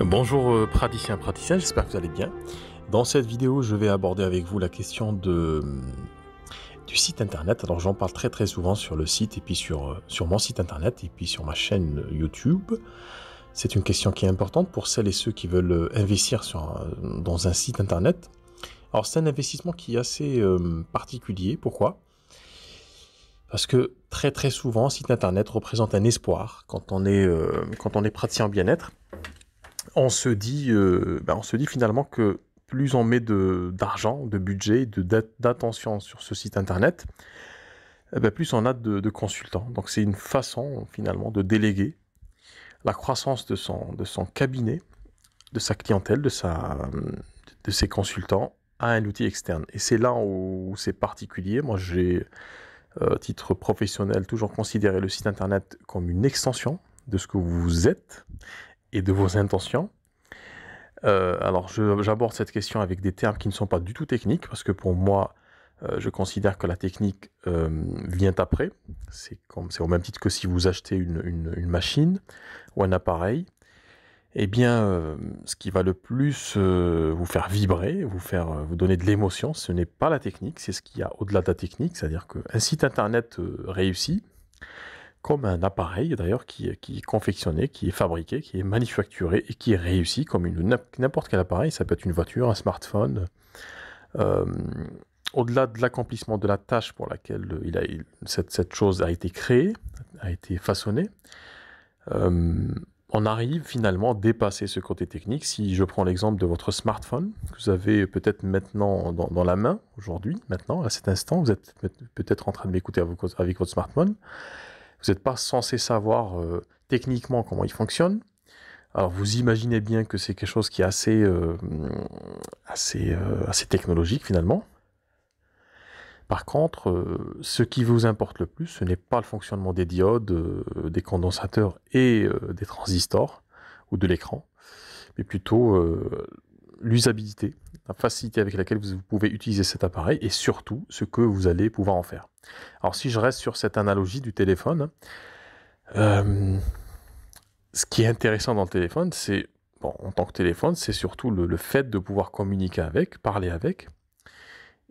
Bonjour praticiens, j'espère que vous allez bien. Dans cette vidéo, je vais aborder avec vous la question du site internet. Alors j'en parle très souvent sur le site et puis sur mon site internet et puis sur ma chaîne YouTube. C'est une question qui est importante pour celles et ceux qui veulent investir dans un site internet. Alors c'est un investissement qui est assez particulier. Pourquoi ? Parce que très souvent, un site internet représente un espoir quand on est praticien en bien-être. On se dit finalement que plus on met d'argent, de budget, d'attention sur ce site internet, plus on a de consultants. Donc c'est une façon finalement de déléguer la croissance de son cabinet, de sa clientèle, de ses consultants à un outil externe. Et c'est là où c'est particulier. Moi j'ai, à titre professionnel, toujours considéré le site internet comme une extension de ce que vous êtes et de vos intentions. Alors j'aborde cette question avec des termes qui ne sont pas du tout techniques, parce que pour moi, je considère que la technique vient après. C'est au même titre que si vous achetez une machine ou un appareil. Eh bien, ce qui va le plus vous faire vibrer, vous donner de l'émotion, ce n'est pas la technique, c'est ce qu'il y a au-delà de la technique. C'est-à-dire qu'un site internet réussi, comme un appareil d'ailleurs qui est confectionné, qui est fabriqué, qui est manufacturé et qui est réussi comme n'importe quel appareil. Ça peut être une voiture, un smartphone. Euh, Au-delà de l'accomplissement de la tâche pour laquelle cette chose a été créée, a été façonnée, on arrive finalement à dépasser ce côté technique. Si je prends l'exemple de votre smartphone, que vous avez peut-être maintenant dans la main, aujourd'hui, maintenant, à cet instant, vous êtes peut-être en train de m'écouter avec votre smartphone. Vous n'êtes pas censé savoir techniquement comment il fonctionne. Alors vous imaginez bien que c'est quelque chose qui est assez technologique finalement. Par contre, ce qui vous importe le plus, ce n'est pas le fonctionnement des diodes, des condensateurs et des transistors ou de l'écran, mais plutôt l'usabilité, la facilité avec laquelle vous pouvez utiliser cet appareil et surtout ce que vous allez pouvoir en faire. Alors si je reste sur cette analogie du téléphone, ce qui est intéressant dans le téléphone, en tant que téléphone, c'est surtout le fait de pouvoir communiquer avec, parler avec.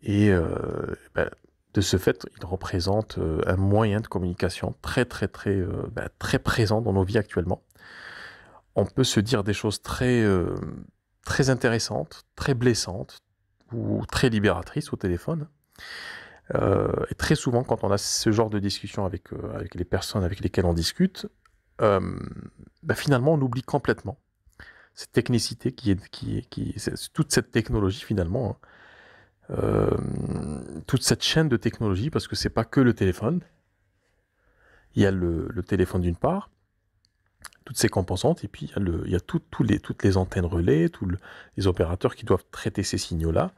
Et de ce fait, il représente un moyen de communication très présent dans nos vies actuellement. On peut se dire des choses très intéressantes, très blessantes ou très libératrices au téléphone. Et très souvent, quand on a ce genre de discussion avec les personnes avec lesquelles on discute, finalement, on oublie complètement cette technicité toute cette technologie finalement, toute cette chaîne de technologie, parce que c'est pas que le téléphone. Il y a le téléphone d'une part, toutes ses composantes, et puis il y a toutes les antennes relais, les opérateurs qui doivent traiter ces signaux-là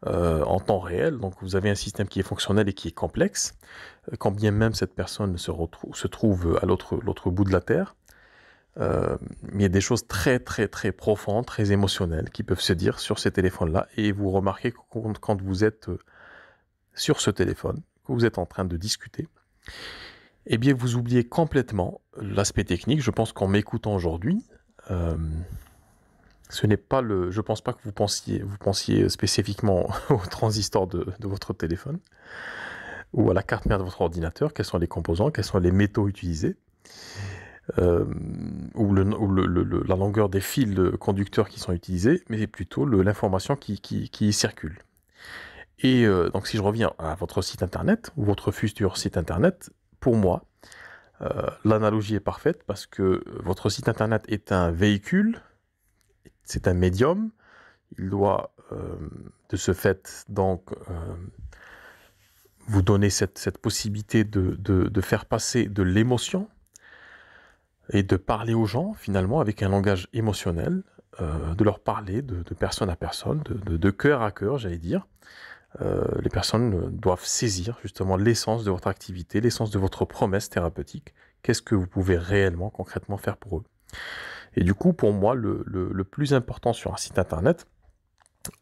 en temps réel. Donc vous avez un système qui est fonctionnel et qui est complexe, quand bien même cette personne se trouve à l'autre bout de la Terre. Mais il y a des choses très profondes, très émotionnelles qui peuvent se dire sur ces téléphones-là, et vous remarquez que quand vous êtes sur ce téléphone, que vous êtes en train de discuter, eh bien vous oubliez complètement l'aspect technique. Je pense qu'en m'écoutant aujourd'hui, ce n'est pas je pense pas que vous pensiez spécifiquement au transistor de votre téléphone ou à la carte mère de votre ordinateur, quels sont les composants, quels sont les métaux utilisés. Ou la longueur des fils conducteurs qui sont utilisés, mais plutôt l'information qui circule. Et donc si je reviens à votre site internet, ou votre futur site internet, pour moi, l'analogie est parfaite, parce que votre site internet est un véhicule, c'est un médium, il doit de ce fait donc vous donner cette possibilité de faire passer de l'émotion, et de parler aux gens, finalement, avec un langage émotionnel, de leur parler de personne à personne, de cœur à cœur, j'allais dire. Les personnes doivent saisir, justement, l'essence de votre activité, l'essence de votre promesse thérapeutique. Qu'est-ce que vous pouvez réellement, concrètement faire pour eux ? Et du coup, pour moi, le plus important sur un site internet,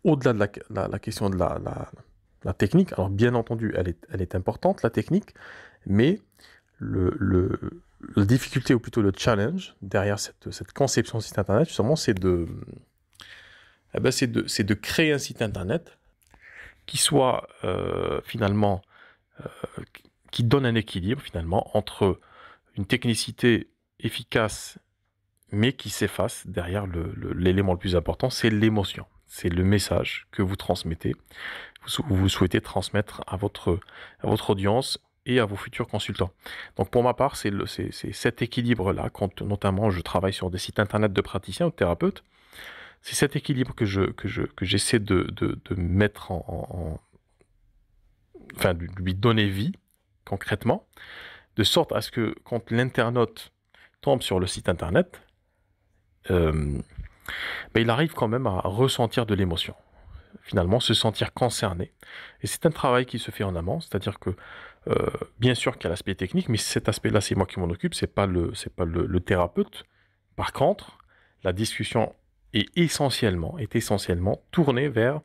au-delà de la question de la technique, alors bien entendu, elle est importante, la technique, mais la difficulté, ou plutôt le challenge, derrière cette conception de site internet, justement, c'est de créer un site internet qui soit finalement, qui donne un équilibre finalement entre une technicité efficace mais qui s'efface derrière l'élément le plus important, c'est l'émotion, c'est le message que vous transmettez, vous souhaitez transmettre à votre audience et à vos futurs consultants. Donc pour ma part, c'est cet équilibre-là, quand notamment je travaille sur des sites internet de praticiens ou de thérapeutes, c'est cet équilibre que j'essaie de mettre enfin de lui donner vie concrètement, de sorte à ce que quand l'internaute tombe sur le site internet, il arrive quand même à ressentir de l'émotion, finalement se sentir concerné. Et c'est un travail qui se fait en amont, c'est-à-dire que bien sûr qu'il y a l'aspect technique, mais cet aspect-là, c'est moi qui m'en occupe, c'est pas le thérapeute. Par contre, la discussion est essentiellement tournée vers,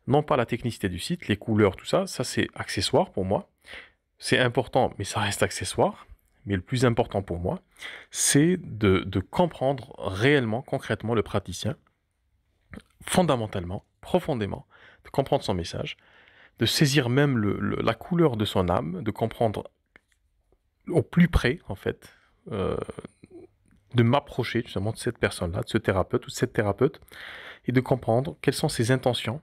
non pas la technicité du site, les couleurs, tout ça, ça c'est accessoire pour moi. C'est important, mais ça reste accessoire. Mais le plus important pour moi, c'est de comprendre réellement, concrètement le praticien, fondamentalement, profondément, de comprendre son message, de saisir même la couleur de son âme, de comprendre au plus près, en fait, de m'approcher justement de cette personne-là, de ce thérapeute ou de cette thérapeute, et de comprendre quelles sont ses intentions,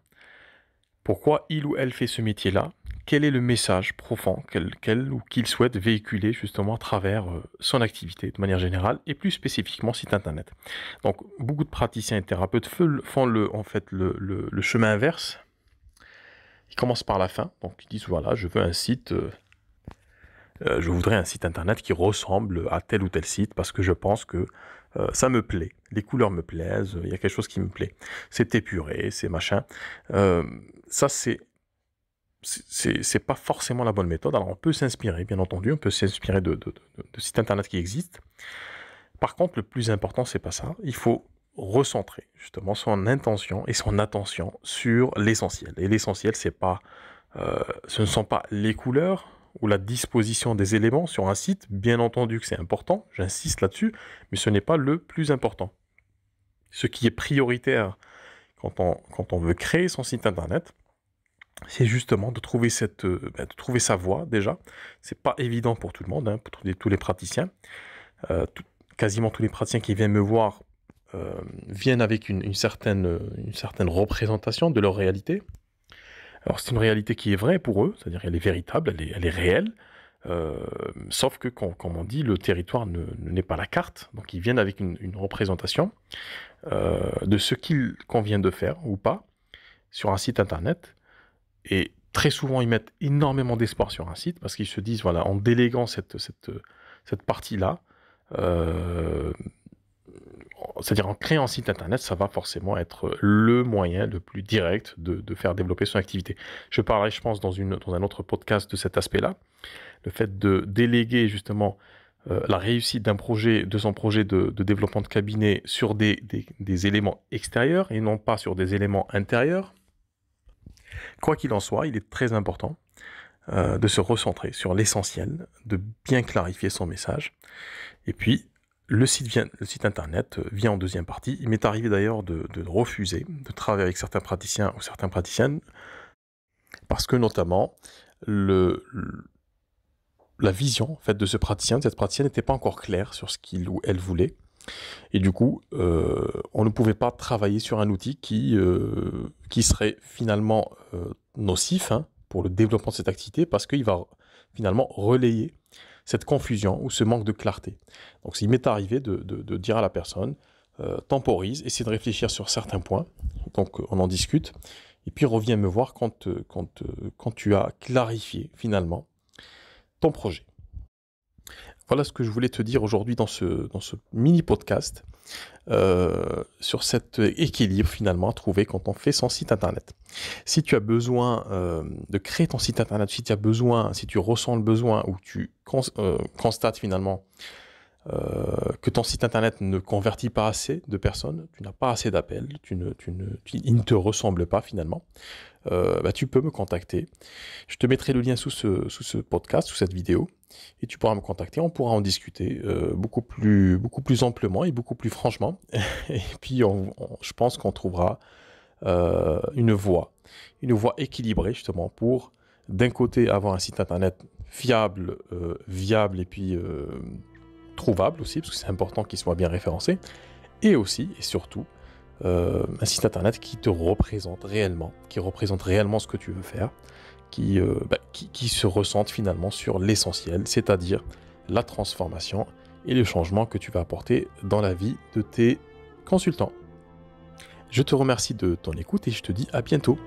pourquoi il ou elle fait ce métier-là, quel est le message profond qu'elle ou qu'il souhaite véhiculer justement à travers son activité de manière générale et plus spécifiquement site internet. Donc beaucoup de praticiens et thérapeutes font le chemin inverse. Ils commencent par la fin, donc ils disent voilà, je veux un site, je voudrais un site internet qui ressemble à tel ou tel site parce que je pense que ça me plaît, les couleurs me plaisent, il y a quelque chose qui me plaît, c'est épuré, c'est machin. Ça c'est pas forcément la bonne méthode. Alors on peut s'inspirer, bien entendu, on peut s'inspirer de sites internet qui existent. Par contre, le plus important, c'est pas ça. Il faut recentrer justement son intention et son attention sur l'essentiel. Et l'essentiel, ce ne sont pas les couleurs ou la disposition des éléments sur un site. Bien entendu que c'est important, j'insiste là-dessus, mais ce n'est pas le plus important. Ce qui est prioritaire quand on veut créer son site internet, c'est justement de trouver sa voie déjà. C'est pas évident pour tout le monde, pour tous les praticiens. Quasiment tous les praticiens qui viennent me voir viennent avec une certaine représentation de leur réalité. Alors c'est une réalité qui est vraie pour eux, c'est-à-dire qu'elle est véritable, elle est réelle. Sauf que, comme on dit, le territoire n'est pas la carte. Donc ils viennent avec une représentation de ce qu'il convient de faire ou pas sur un site internet. Et très souvent, ils mettent énormément d'espoir sur un site parce qu'ils se disent, voilà, en déléguant cette partie-là, c'est-à-dire en créant un site internet, ça va forcément être le moyen le plus direct de faire développer son activité. Je parlerai, je pense, dans un autre podcast de cet aspect-là. Le fait de déléguer justement la réussite de son projet de développement de cabinet sur des éléments extérieurs et non pas sur des éléments intérieurs. Quoi qu'il en soit, il est très important de se recentrer sur l'essentiel, de bien clarifier son message. Et puis, le site internet vient en deuxième partie. Il m'est arrivé d'ailleurs de refuser de travailler avec certains praticiens ou certaines praticiennes parce que notamment la vision en fait, de ce praticien, de cette praticienne n'était pas encore claire sur ce qu'il ou elle voulait. Et du coup, on ne pouvait pas travailler sur un outil qui serait finalement nocif pour le développement de cette activité parce qu'il va finalement relayer cette confusion ou ce manque de clarté. Donc il m'est arrivé de dire à la personne, temporise, essaie de réfléchir sur certains points, donc on en discute, et puis reviens me voir quand tu as clarifié finalement ton projet. Voilà ce que je voulais te dire aujourd'hui dans ce mini-podcast sur cet équilibre finalement à trouver quand on fait son site internet. Si tu as besoin de créer ton site internet, si tu ressens le besoin ou tu constates finalement que ton site internet ne convertit pas assez de personnes, tu n'as pas assez d'appels, il ne te ressemble pas finalement, tu peux me contacter. Je te mettrai le lien sous ce podcast, sous cette vidéo, et tu pourras me contacter, on pourra en discuter beaucoup plus amplement et beaucoup plus franchement. Et puis je pense qu'on trouvera une voie équilibrée justement pour d'un côté avoir un site internet fiable, viable et puis trouvable aussi, parce que c'est important qu'il soit bien référencé, et aussi et surtout un site internet qui te représente réellement, ce que tu veux faire, qui se ressente finalement sur l'essentiel, c'est-à-dire la transformation et le changement que tu vas apporter dans la vie de tes consultants. Je te remercie de ton écoute et je te dis à bientôt.